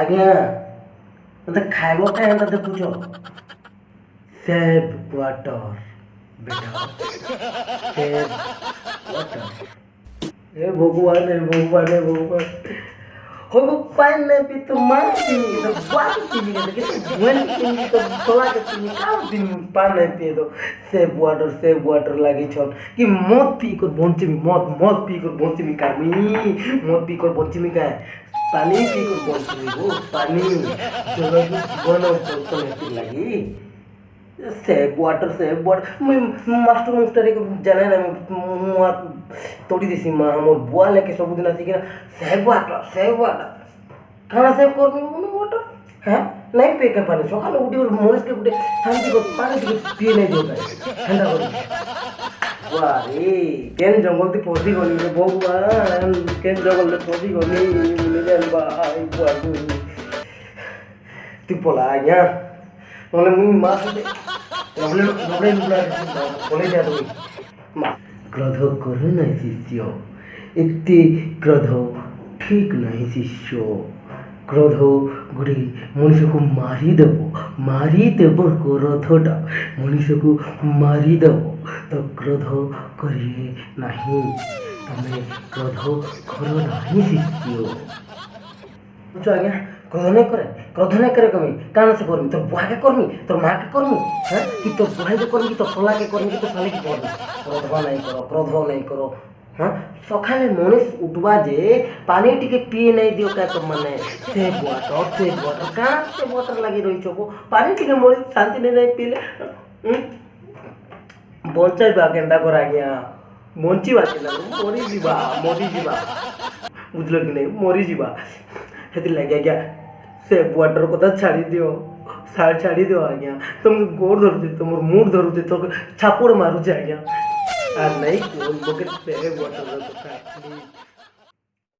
ଆଜ୍ଞା ମୋତେ ଖାଇବ କାଇଁ ଏନ୍ତା ଦେଖୁଛ ସେଭ୍ ୱାଟର ବେଟା ସେଭ୍ ୱାଟର ଏ ଭଗବାନ ଏ ଭଗବାନ ଏ ଭଗବାନ हो पानी नहीं पी तो मार पीनी तो बात पीनी तो किसी भूल पीनी तो सोला के पीनी का दिन पानी नहीं पिए तो सेव वाटर लगी छोड़ कि मौत पी कर बोंची में मौत पी कर बोंची में का मौत पी कर बोंची में का पानी पी कर बोंची में वो पानी जो लोग बनो तो नहीं लगी सेव वाटर मैं मास्टर को जाने ना मैं तोड़ी देसी माँ मोर बुआ लेके सब दिन आसी कि सेव वाटर खाना सेव कर मैं वाटर हैं नहीं पे के पानी सकाल उठी और मोरिस के उठे शांति को पानी के पिए नहीं देता ठंडा कर वाह रे केन जंगल ते पहुंची गली रे भगवान केन जंगल ते पहुंची गली मिले जान भाई बुआ तू पोला आया नले मुई मास दे नबले बोले जा तुम मा क्रोध करो नहीं शिष्य इतने क्रोध ठीक नहीं शिष्य क्रोध गोटे मनुष्य को मारिदेव क्रोधटा मनुष्य को मारिदेव तो क्रोध करिए नहीं तमें क्रोध करो नहीं शिष्य पूछो आज्ञा क्रोध नहीं करे कमी कान से करमी तोर बुआ के करमी तोर माँ के करमी हैं कि तोर बुआ के करमी कि तोर सोला के करमी कि तोर साले के करमी क्रोध नहीं करो हाँ सकाले मनीष उठवा जे पानी टिके पिए नहीं दियो क्या तो मने सेव वाटर कहाँ से वाटर लगी रही छो पानी टिके मनीष शांति नहीं पीले बंचाइबा केन्ता कर आज्ञा बंचिबा केन्ता मरीजिबा बुझल कि नहीं मरीजिबा हेति लगे आज्ञा सेव वाटर को छाड़ी दियो आज्ञा तुम गोड़ धरुचे तुम मुंड धरुचे तो छापुड़ मारुचे आज्ञा आ नहीं कोन लोके सेव वाटर